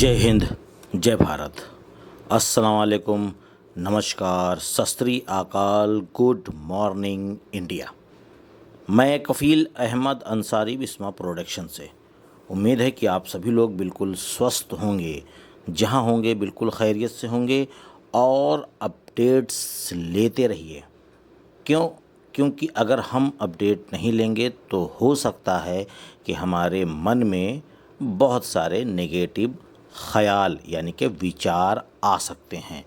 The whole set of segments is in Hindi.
जय हिंद, जय भारत, अस्सलाम वालेकुम, नमस्कार, सत श्री अकाल, गुड मॉर्निंग इंडिया। मैं कफ़ील अहमद अंसारी बिस्मा प्रोडक्शन से। उम्मीद है कि आप सभी लोग बिल्कुल स्वस्थ होंगे, जहां होंगे बिल्कुल खैरियत से होंगे और अपडेट्स लेते रहिए। क्योंकि अगर हम अपडेट नहीं लेंगे तो हो सकता है कि हमारे मन में बहुत सारे नेगेटिव ख़याल यानी कि विचार आ सकते हैं।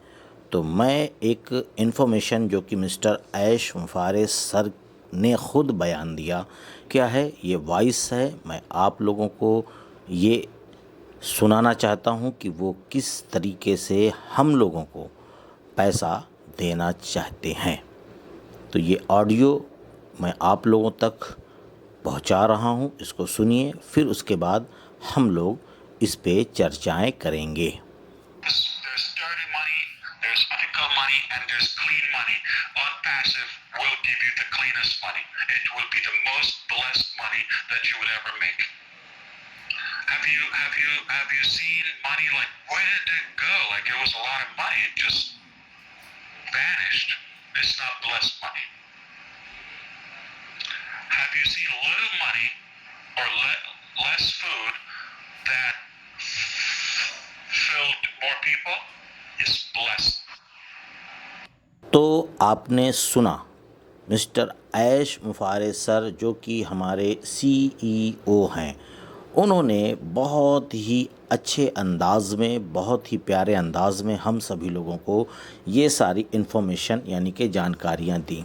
तो मैं एक इन्फॉर्मेशन जो कि मिस्टर ऐश मुफारेस सर ने ख़ुद बयान दिया, क्या है ये वॉइस है, मैं आप लोगों को ये सुनाना चाहता हूँ कि वो किस तरीके से हम लोगों को पैसा देना चाहते हैं। तो ये ऑडियो मैं आप लोगों तक पहुंचा रहा हूं, इसको सुनिए, फिर उसके बाद हम लोग इस पे चर्चाएं करेंगे। There's dirty money, there's ethical money, and there's clean money. On passive will give you the cleanest money. It will be the most blessed money that you would ever make. Have you seen money like where did it go? Like it was a lot of money, it just vanished. It's not blessed money. Have you seen little money or less food that filled more people? Is blessed. तो आपने सुना मिस्टर ऐश मुफारेस सर, जो कि हमारे CEO हैं, उन्होंने बहुत ही अच्छे अंदाज में, बहुत ही प्यारे अंदाज में हम सभी लोगों को ये सारी इन्फॉर्मेशन यानी कि जानकारियाँ दी।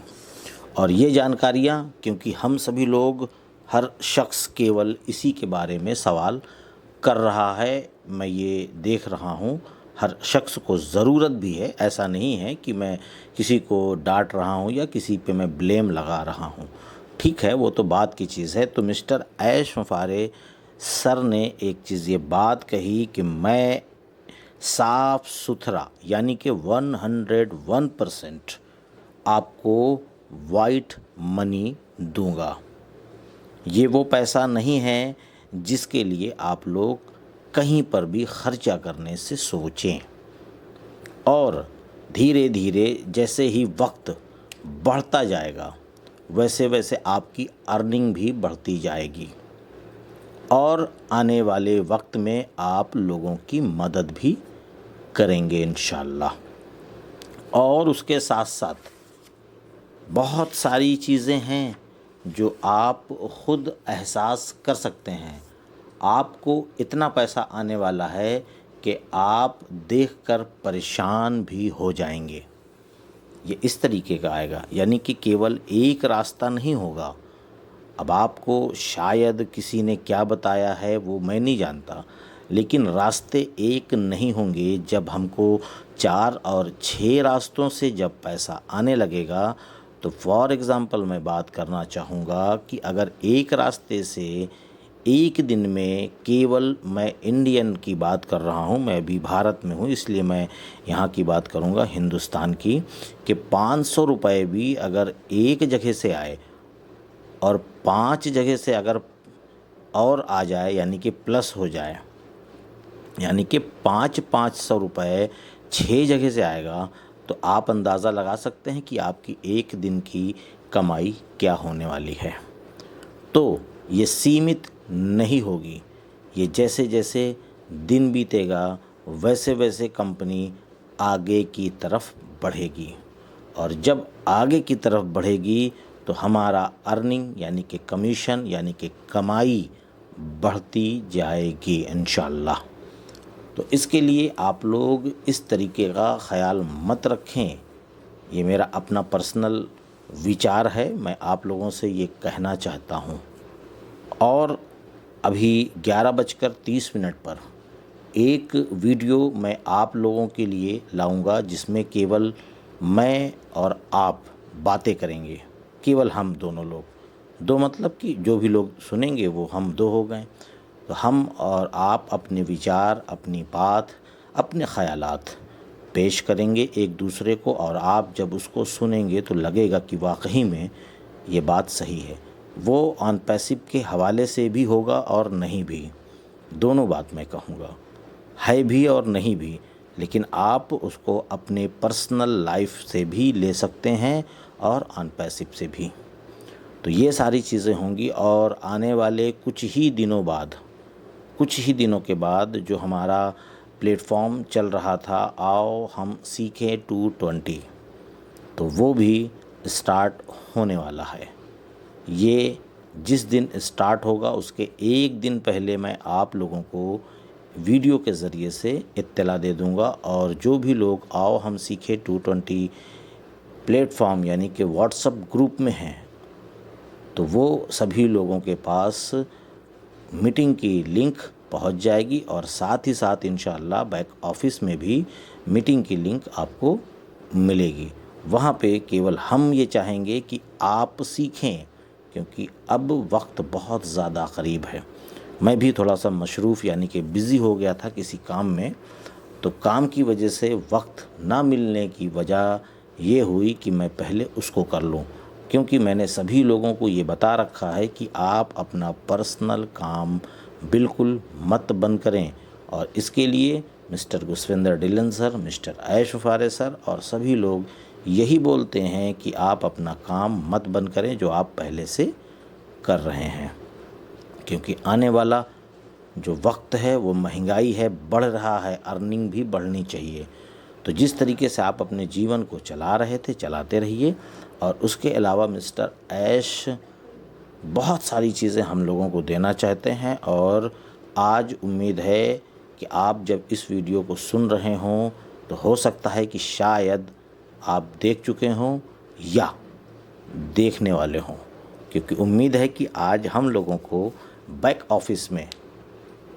और ये जानकारियाँ क्योंकि हम सभी लोग, हर शख्स केवल इसी के बारे में सवाल कर रहा है, मैं ये देख रहा हूँ, हर शख्स को ज़रूरत भी है। ऐसा नहीं है कि मैं किसी को डांट रहा हूँ या किसी पे मैं ब्लेम लगा रहा हूँ, ठीक है, वो तो बात की चीज़ है। तो मिस्टर ऐश मुफारेस सर ने एक चीज़ ये बात कही कि मैं साफ़ सुथरा यानी कि 101% आपको वाइट मनी दूंगा। ये वो पैसा नहीं है जिसके लिए आप लोग कहीं पर भी खर्चा करने से सोचें। और धीरे धीरे जैसे ही वक्त बढ़ता जाएगा वैसे वैसे आपकी अर्निंग भी बढ़ती जाएगी और आने वाले वक्त में आप लोगों की मदद भी करेंगे इंशाल्लाह। और उसके साथ साथ बहुत सारी चीज़ें हैं जो आप ख़ुद एहसास कर सकते हैं। आपको इतना पैसा आने वाला है कि आप देखकर परेशान भी हो जाएंगे। ये इस तरीके का आएगा, यानी कि केवल एक रास्ता नहीं होगा। अब आपको शायद किसी ने क्या बताया है वो मैं नहीं जानता, लेकिन रास्ते एक नहीं होंगे। जब हमको 4 और 6 रास्तों से जब पैसा आने लगेगा तो फॉर एग्ज़ाम्पल मैं बात करना चाहूँगा कि अगर एक रास्ते से एक दिन में, केवल मैं इंडियन की बात कर रहा हूँ, मैं अभी भारत में हूँ इसलिए मैं यहाँ की बात करूँगा हिंदुस्तान की, कि 500 रुपये भी अगर एक जगह से आए और 5 जगह से अगर और आ जाए यानी कि प्लस हो जाए, यानी कि 500 रुपये 6 जगह से आएगा, तो आप अंदाज़ा लगा सकते हैं कि आपकी एक दिन की कमाई क्या होने वाली है। तो ये सीमित नहीं होगी, ये जैसे जैसे दिन बीतेगा वैसे वैसे कंपनी आगे की तरफ बढ़ेगी, और जब आगे की तरफ बढ़ेगी तो हमारा अर्निंग यानी कि कमीशन यानी कि कमाई बढ़ती जाएगी इंशाल्लाह। तो इसके लिए आप लोग इस तरीके का ख़याल मत रखें, ये मेरा अपना पर्सनल विचार है, मैं आप लोगों से ये कहना चाहता हूँ। और अभी 11:30 पर एक वीडियो मैं आप लोगों के लिए लाऊंगा जिसमें केवल मैं और आप बातें करेंगे, केवल हम दोनों लोग, दो मतलब कि जो भी लोग सुनेंगे वो हम दो हो गए। तो हम और आप अपने विचार, अपनी बात, अपने ख़यालात पेश करेंगे एक दूसरे को, और आप जब उसको सुनेंगे तो लगेगा कि वाकई में ये बात सही है। वो ऑन पैसिव के हवाले से भी होगा और नहीं भी, दोनों बात मैं कहूँगा। है भी और नहीं भी, लेकिन आप उसको अपने पर्सनल लाइफ से भी ले सकते हैं और अनपैसिव से भी। तो ये सारी चीज़ें होंगी और आने वाले कुछ ही दिनों के बाद जो हमारा प्लेटफॉर्म चल रहा था आओ हम सीखें 220, तो वो भी स्टार्ट होने वाला है। ये जिस दिन स्टार्ट होगा उसके एक दिन पहले मैं आप लोगों को वीडियो के ज़रिए से इत्तला दे दूंगा, और जो भी लोग आओ हम सीखे 220 प्लेटफॉर्म यानी कि व्हाट्सएप ग्रुप में हैं, तो वो सभी लोगों के पास मीटिंग की लिंक पहुंच जाएगी, और साथ ही साथ इंशाअल्लाह बैक ऑफिस में भी मीटिंग की लिंक आपको मिलेगी। वहाँ पे केवल हम ये चाहेंगे कि आप सीखें, क्योंकि अब वक्त बहुत ज़्यादा क़रीब है। मैं भी थोड़ा सा मशरूफ़ यानी कि बिज़ी हो गया था किसी काम में, तो काम की वजह से वक्त ना मिलने की वजह ये हुई कि मैं पहले उसको कर लूँ, क्योंकि मैंने सभी लोगों को ये बता रखा है कि आप अपना पर्सनल काम बिल्कुल मत बंद करें। और इसके लिए मिस्टर गुस्विंदर डिलन सर, मिस्टर ऐश मुफारे सर और सभी लोग यही बोलते हैं कि आप अपना काम मत बंद करें जो आप पहले से कर रहे हैं, क्योंकि आने वाला जो वक्त है वो महंगाई है, बढ़ रहा है, अर्निंग भी बढ़नी चाहिए। तो जिस तरीके से आप अपने जीवन को चला रहे थे चलाते रहिए। और उसके अलावा मिस्टर ऐश बहुत सारी चीज़ें हम लोगों को देना चाहते हैं, और आज उम्मीद है कि आप जब इस वीडियो को सुन रहे हों तो हो सकता है कि शायद आप देख चुके हों या देखने वाले हों, क्योंकि उम्मीद है कि आज हम लोगों को बैक ऑफिस में,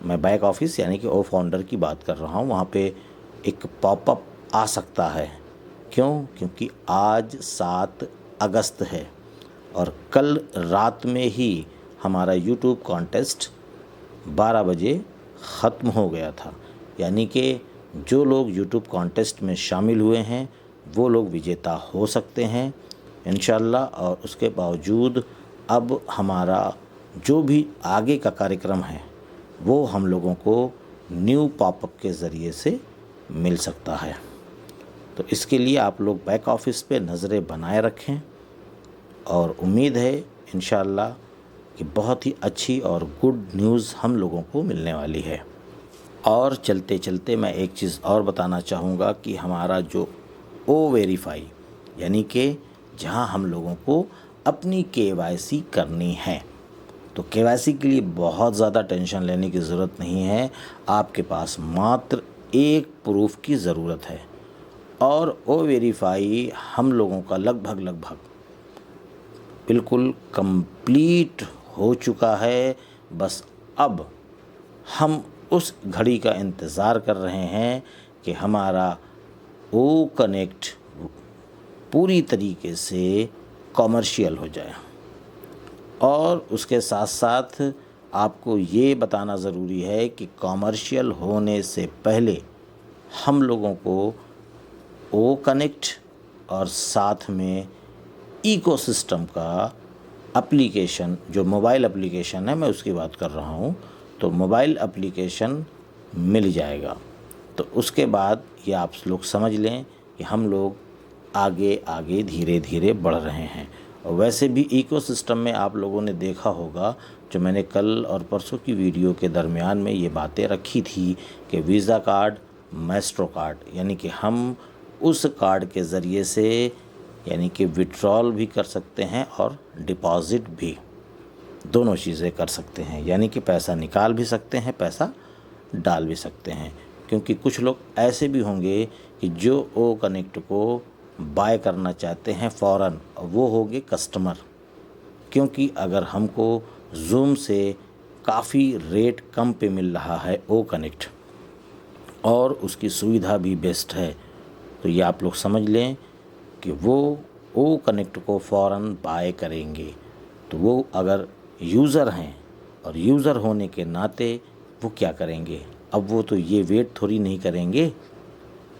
मैं बैक ऑफिस यानी कि ओ फाउंडर की बात कर रहा हूँ, वहाँ पे एक पॉपअप आ सकता है। क्यों? क्योंकि आज 7 अगस्त है और कल रात में ही हमारा यूट्यूब कॉन्टेस्ट 12 बजे ख़त्म हो गया था। यानी कि जो लोग यूट्यूब कॉन्टेस्ट में शामिल हुए हैं वो लोग विजेता हो सकते हैं इंशाल्लाह। और उसके बावजूद अब हमारा जो भी आगे का कार्यक्रम है वो हम लोगों को न्यू पॉपअप के ज़रिए से मिल सकता है। तो इसके लिए आप लोग बैक ऑफिस पे नज़रें बनाए रखें, और उम्मीद है इंशाल्लाह कि बहुत ही अच्छी और गुड न्यूज़ हम लोगों को मिलने वाली है। और चलते चलते मैं एक चीज़ और बताना चाहूँगा कि हमारा जो ओ वेरीफाई यानी कि जहाँ हम लोगों को अपनी केवाईसी करनी है, तो केवाईसी के लिए बहुत ज़्यादा टेंशन लेने की ज़रूरत नहीं है। आपके पास मात्र एक प्रूफ की ज़रूरत है, और ओ वेरीफाई हम लोगों का लगभग बिल्कुल कंप्लीट हो चुका है। बस अब हम उस घड़ी का इंतज़ार कर रहे हैं कि हमारा ओ कनेक्ट पूरी तरीके से कॉमर्शियल हो जाए। और उसके साथ साथ आपको ये बताना ज़रूरी है कि कॉमर्शियल होने से पहले हम लोगों को ओ कनेक्ट और साथ में इकोसिस्टम का एप्लीकेशन, जो मोबाइल एप्लीकेशन है मैं उसकी बात कर रहा हूँ, तो मोबाइल एप्लीकेशन मिल जाएगा। तो उसके बाद ये आप लोग समझ लें कि हम लोग आगे आगे धीरे धीरे बढ़ रहे हैं। और वैसे भी इकोसिस्टम में आप लोगों ने देखा होगा, जो मैंने कल और परसों की वीडियो के दरमियान में ये बातें रखी थी कि वीज़ा कार्ड, मैस्ट्रो कार्ड, यानी कि हम उस कार्ड के ज़रिए से यानी कि विड्रॉल भी कर सकते हैं और डिपॉज़िट भी, दोनों चीज़ें कर सकते हैं। यानी कि पैसा निकाल भी सकते हैं, पैसा डाल भी सकते हैं। क्योंकि कुछ लोग ऐसे भी होंगे कि जो ओ कनेक्ट को बाय करना चाहते हैं फ़ौरन, वो होंगे कस्टमर। क्योंकि अगर हमको ज़ूम से काफ़ी रेट कम पे मिल रहा है ओ कनेक्ट, और उसकी सुविधा भी बेस्ट है, तो ये आप लोग समझ लें कि वो ओ कनेक्ट को फ़ौरन बाय करेंगे। तो वो अगर यूज़र हैं, और यूज़र होने के नाते वो क्या करेंगे, अब वो तो ये वेट थोड़ी नहीं करेंगे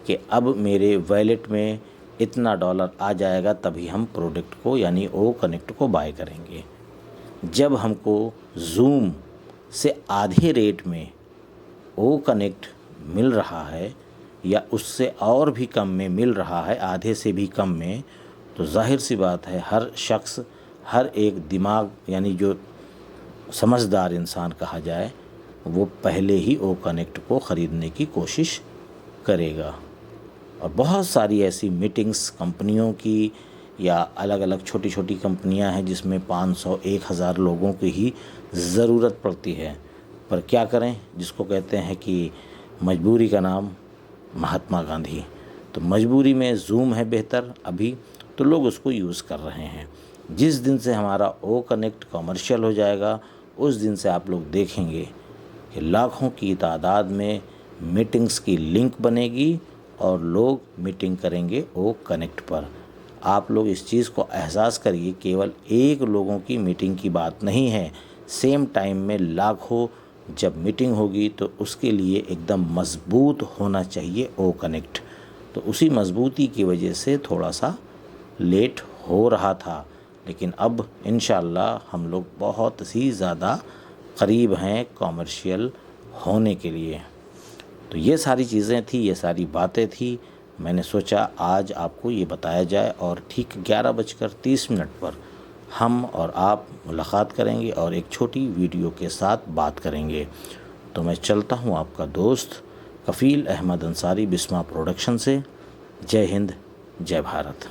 कि अब मेरे वॉलेट में इतना डॉलर आ जाएगा तभी हम प्रोडक्ट को यानी ओ कनेक्ट को बाय करेंगे। जब हमको ज़ूम से आधे रेट में ओ कनेक्ट मिल रहा है या उससे और भी कम में मिल रहा है, आधे से भी कम में, तो जाहिर सी बात है हर शख्स, हर एक दिमाग यानी जो समझदार इंसान कहा जाए, वो पहले ही ओ कनेक्ट को ख़रीदने की कोशिश करेगा। और बहुत सारी ऐसी मीटिंग्स कंपनियों की या अलग अलग छोटी छोटी कंपनियां हैं जिसमें 500-1000 लोगों की ही ज़रूरत पड़ती है, पर क्या करें, जिसको कहते हैं कि मजबूरी का नाम महात्मा गांधी। तो मजबूरी में जूम है बेहतर अभी, तो लोग उसको यूज़ कर रहे हैं। जिस दिन से हमारा ओ कनेक्ट कमर्शियल हो जाएगा, उस दिन से आप लोग देखेंगे कि लाखों की तादाद में मीटिंग्स की लिंक बनेगी और लोग मीटिंग करेंगे ओ कनेक्ट पर। आप लोग इस चीज़ को एहसास करिए, केवल एक लोगों की मीटिंग की बात नहीं है, सेम टाइम में लाखों जब मीटिंग होगी तो उसके लिए एकदम मजबूत होना चाहिए ओ कनेक्ट। तो उसी मजबूती की वजह से थोड़ा सा लेट हो रहा था, लेकिन अब इंशाअल्लाह हम लोग बहुत ही ज़्यादा करीब हैं कमर्शियल होने के लिए। तो ये सारी चीज़ें थी, ये सारी बातें थी, मैंने सोचा आज आपको ये बताया जाए। और ठीक 11:30 पर हम और आप मुलाकात करेंगे और एक छोटी वीडियो के साथ बात करेंगे। तो मैं चलता हूँ, आपका दोस्त कफ़ील अहमद अंसारी, बिस्मा प्रोडक्शन से। जय हिंद, जय भारत।